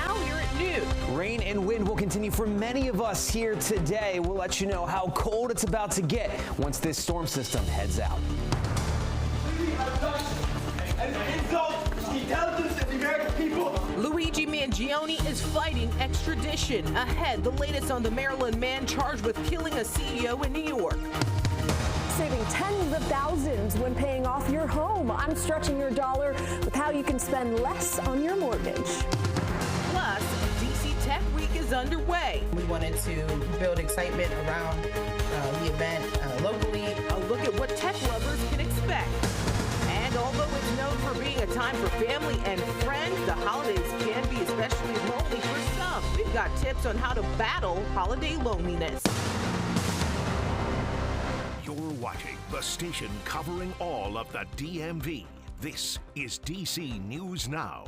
now here at noon. Rain and wind will continue for many of us here today. We'll let you know how cold it's about to get once this storm system heads out. Luigi Mangione is fighting extradition. Ahead, the latest on the Maryland man charged with killing a CEO in New York. Saving tens of thousands when paying off your home. I'm stretching your dollar with how you can spend less on your mortgage. Plus, DC Tech Week is underway. We wanted to build excitement around the event locally. A look at what tech lovers can expect. And although it's known for being a time for family and friends, the holidays can be especially lonely for some. We've got tips on how to battle holiday loneliness. You're watching the station covering all of the DMV. This is DC News Now.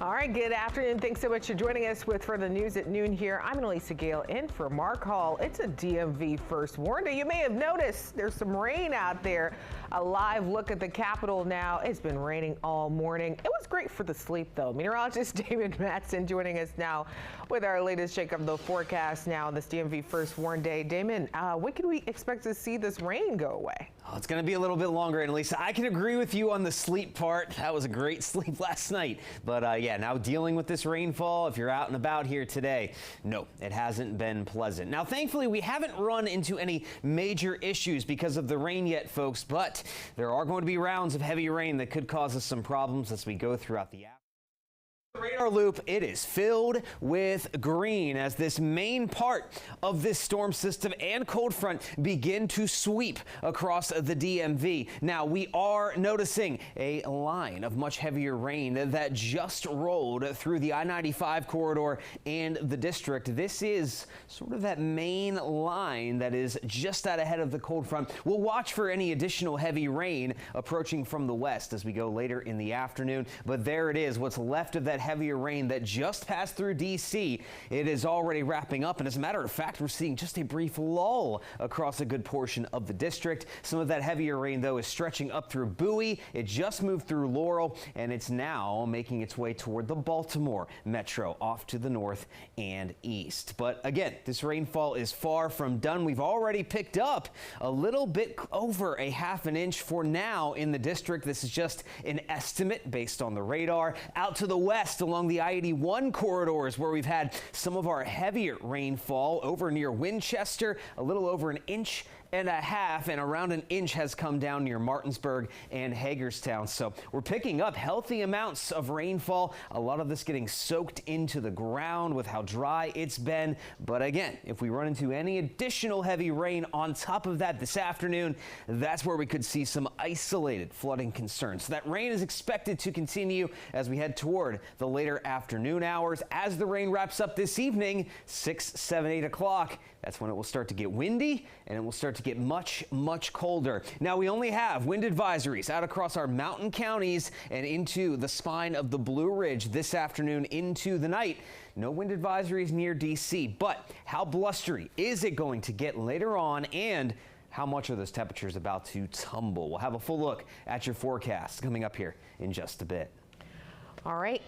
All right, good afternoon. Thanks so much for joining us for the news at noon here. I'm Annalisa Gale in for Mark Hall. It's a DMV first warning. You may have noticed there's some rain out there. A live look at the Capitol now. It's been raining all morning. It was great for the sleep, though. Meteorologist David Matson joining us now with our latest check of the forecast now on this DMV first warn day. Damon, when can we expect to see this rain go away? Oh, it's going to be a little bit longer, Annalisa. I can agree with you on the sleep part. That was a great sleep last night. But yeah, now dealing with this rainfall, if you're out and about here today, no, it hasn't been pleasant. Now, thankfully, we haven't run into any major issues because of the rain yet, folks, but there are going to be rounds of heavy rain that could cause us some problems as we go throughout the afternoon. The radar loop, it is filled with green as this main part of this storm system and cold front begin to sweep across the DMV. Now, we are noticing a line of much heavier rain that just rolled through the I-95 corridor and the district. This is sort of that main line that is just out ahead of the cold front. We'll watch for any additional heavy rain approaching from the west as we go later in the afternoon. But there it is, what's left of that heavier rain that just passed through D.C. It is already wrapping up, and as a matter of fact, we're seeing just a brief lull across a good portion of the district. Some of that heavier rain, though, is stretching up through Bowie. It just moved through Laurel, and it's now making its way toward the Baltimore metro off to the north and east. But again, this rainfall is far from done. We've already picked up a little bit over a half an inch for now in the district. This is just an estimate based on the radar. Out to the west along the I-81 corridors where we've had some of our heavier rainfall over near Winchester, a little over an inch and a half, and around an inch has come down near Martinsburg and Hagerstown. So we're picking up healthy amounts of rainfall. A lot of this getting soaked into the ground with how dry it's been. But again, if we run into any additional heavy rain on top of that this afternoon, that's where we could see some isolated flooding concerns. So that rain is expected to continue as we head toward the later afternoon hours. As the rain wraps up this evening, 6, 7, 8 o'clock, that's when it will start to get windy and it will start to get much, much colder. Now, we only have wind advisories out across our mountain counties and into the spine of the Blue Ridge this afternoon into the night. No wind advisories near D.C., but how blustery is it going to get later on, and how much are those temperatures about to tumble? We'll have a full look at your forecast coming up here in just a bit. All right.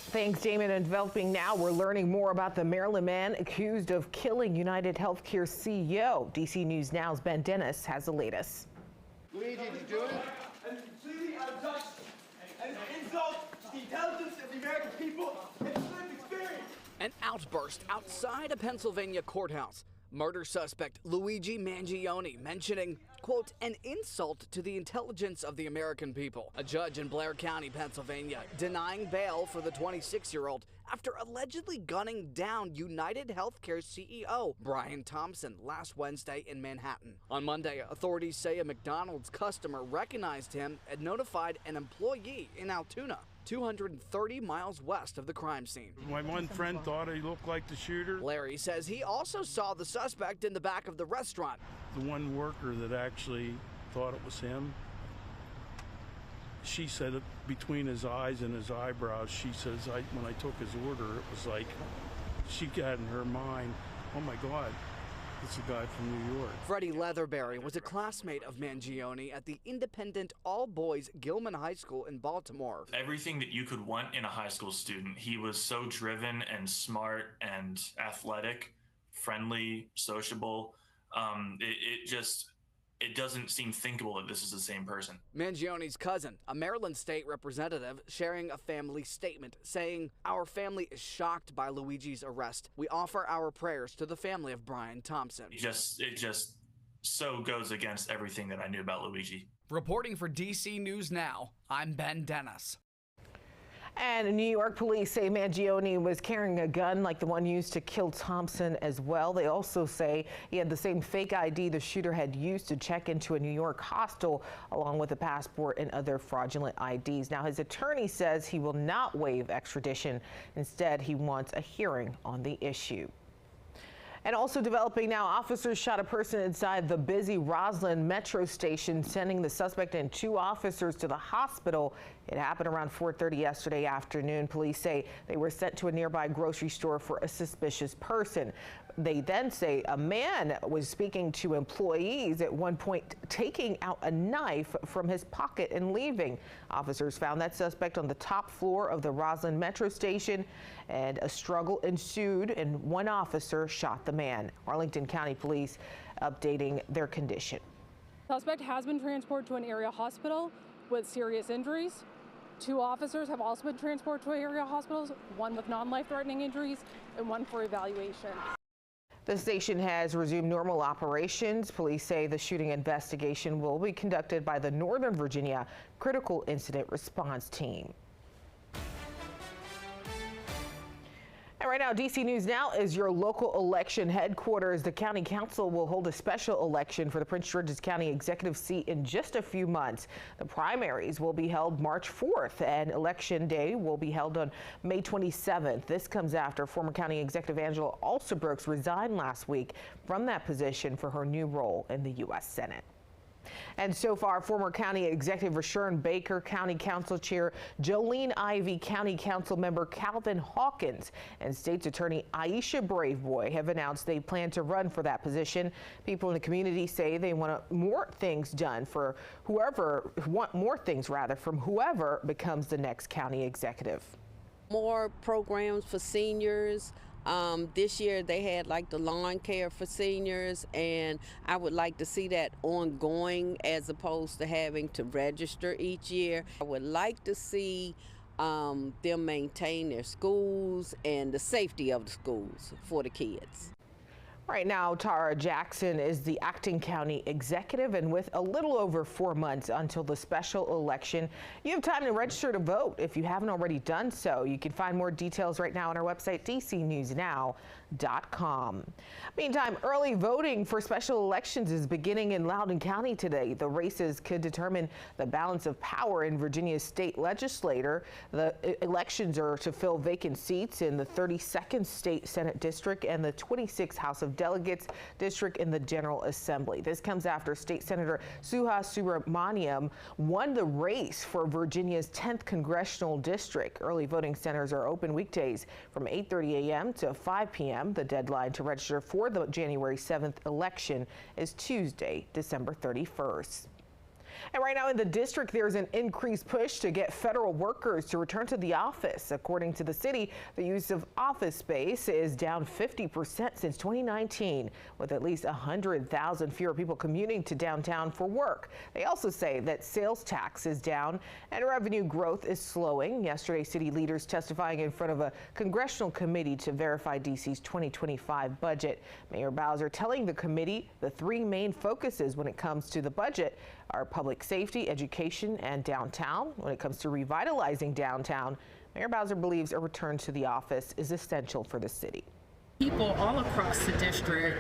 Thanks, Damon. And developing now, we're learning more about the Maryland man accused of killing United Healthcare CEO. DC News Now's Ben Dennis has the latest. Luigi, did you do it? And completely untouched and insult the intelligence of the American people and lived experience. An outburst outside a Pennsylvania courthouse. Murder suspect Luigi Mangione mentioning, quote, an insult to the intelligence of the American people. A judge in Blair County, Pennsylvania, denying bail for the 26-year-old after allegedly gunning down United Healthcare CEO Brian Thompson last Wednesday in Manhattan. On Monday, authorities say a McDonald's customer recognized him and notified an employee in Altoona, 230 miles west of the crime scene. My one friend thought he looked like the shooter. Larry says he also saw the suspect in the back of the restaurant. The one worker that actually thought it was him, she said it between his eyes and his eyebrows, she says, when I took his order, it was like she got in her mind, oh my God, it's a guy from New York. Freddie Leatherberry was a classmate of Mangione at the independent all-boys Gilman High School in Baltimore. Everything that you could want in a high school student. He was so driven and smart and athletic, friendly, sociable. It doesn't seem thinkable that this is the same person. Mangione's cousin, a Maryland state representative, sharing a family statement saying, "Our family is shocked by Luigi's arrest. We offer our prayers to the family of Brian Thompson." It just so goes against everything that I knew about Luigi. Reporting for DC News Now, I'm Ben Dennis. And New York police say Mangione was carrying a gun like the one used to kill Thompson as well. They also say he had the same fake ID the shooter had used to check into a New York hostel, along with a passport and other fraudulent IDs. Now, his attorney says he will not waive extradition. Instead, he wants a hearing on the issue. And also developing now, officers shot a person inside the busy Roslyn metro station, sending the suspect and 2 officers to the hospital. It happened around 4:30 yesterday afternoon. Police say they were sent to a nearby grocery store for a suspicious person. They then say a man was speaking to employees at one point, taking out a knife from his pocket and leaving. Officers found that suspect on the top floor of the Roslyn metro station, and a struggle ensued and 1 officer shot the man. Arlington County Police updating their condition. Suspect has been transported to an area hospital with serious injuries. 2 officers have also been transported to area hospitals, 1 with non-life-threatening injuries and 1 for evaluation. The station has resumed normal operations. Police say the shooting investigation will be conducted by the Northern Virginia Critical Incident Response Team. And right now, DC News Now is your local election headquarters. The county council will hold a special election for the Prince George's County executive seat in just a few months. The primaries will be held March 4th, and election day will be held on May 27th. This comes after former county executive Angela Alsobrooks resigned last week from that position for her new role in the U.S. Senate. And so far, former County Executive Rashawn Baker, County Council Chair Jolene Ivey, County Council Member Calvin Hawkins, and State's Attorney Aisha Braveboy have announced they plan to run for that position. People in the community say they want more things done for from whoever becomes the next county executive. More programs for seniors. This year they had like the lawn care for seniors, and I would like to see that ongoing as opposed to having to register each year. I would like to see them maintain their schools and the safety of the schools for the kids. Right now, Tara Jackson is the acting county executive, and with a little over 4 months until the special election, you have time to register to vote if you haven't already done so. You can find more details right now on our website, dcnewsnow.com. Meantime, early voting for special elections is beginning in Loudoun County today. The races could determine the balance of power in Virginia's state legislature. The elections are to fill vacant seats in the 32nd State Senate District and the 26th House of Delegates District in the General Assembly. This comes after State Senator Suhas Subramaniam won the race for Virginia's 10th Congressional District. Early voting centers are open weekdays from 8:30 a.m. to 5 p.m. The deadline to register for the January 7th election is Tuesday, December 31st. And right now in the district, there's an increased push to get federal workers to return to the office. According to the city, the use of office space is down 50% since 2019, with at least 100,000 fewer people commuting to downtown for work. They also say that sales tax is down and revenue growth is slowing. Yesterday, city leaders testifying in front of a congressional committee to verify DC's 2025 budget. Mayor Bowser telling the committee the 3 main focuses when it comes to the budget are public safety, education, and downtown. When it comes to revitalizing downtown, Mayor Bowser believes a return to the office is essential for the city. People all across the district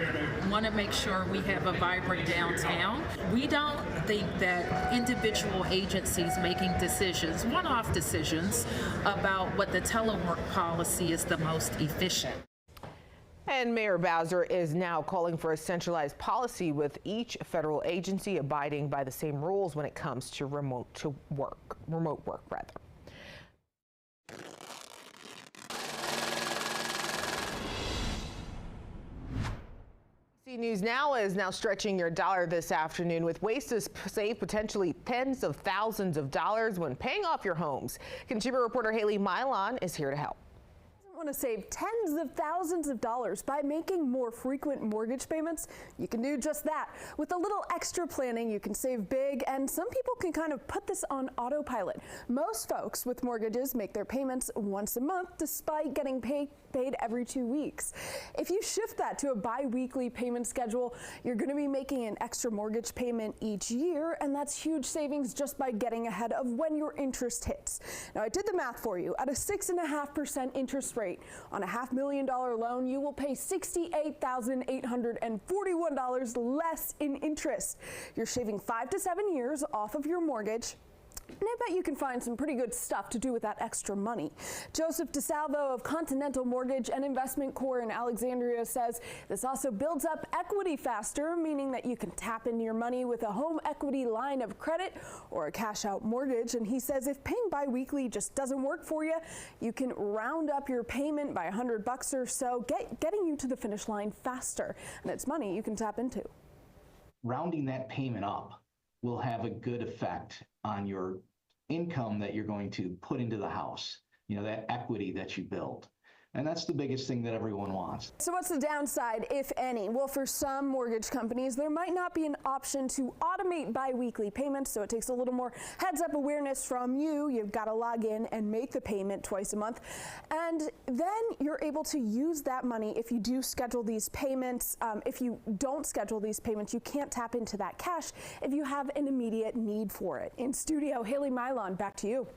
want to make sure we have a vibrant downtown. We don't think that individual agencies making decisions, one-off decisions, about what the telework policy is the most efficient. And Mayor Bowser is now calling for a centralized policy with each federal agency abiding by the same rules when it comes to remote work. News Now is now stretching your dollar this afternoon with ways to save potentially tens of thousands of dollars when paying off your homes. Consumer reporter Haley Milon is here to help. Want to save tens of thousands of dollars by making more frequent mortgage payments? You can do just that. With a little extra planning, you can save big, and some people can kind of put this on autopilot. Most folks with mortgages make their payments once a month despite getting paid every 2 weeks. If you shift that to a bi-weekly payment schedule, you're going to be making an extra mortgage payment each year, and that's huge savings just by getting ahead of when your interest hits. Now, I did the math for you. At a 6.5% interest rate on a $500,000 loan, you will pay $68,841 less in interest. You're shaving 5 to 7 years off of your mortgage. And I bet you can find some pretty good stuff to do with that extra money. Joseph DeSalvo of Continental Mortgage and Investment Corps in Alexandria says this also builds up equity faster, meaning that you can tap into your money with a home equity line of credit or a cash out mortgage. And he says if paying biweekly just doesn't work for you, you can round up your payment by $100 or so, getting you to the finish line faster. And it's money you can tap into. Rounding that payment up will have a good effect on your income that you're going to put into the house, that equity that you build. And that's the biggest thing that everyone wants. So what's the downside, if any? Well, for some mortgage companies, there might not be an option to automate bi-weekly payments, so it takes a little more heads-up awareness from you. You've got to log in and make the payment twice a month. And then you're able to use that money if you do schedule these payments. If you don't schedule these payments, you can't tap into that cash if you have an immediate need for it. In studio, Haley Milon, back to you.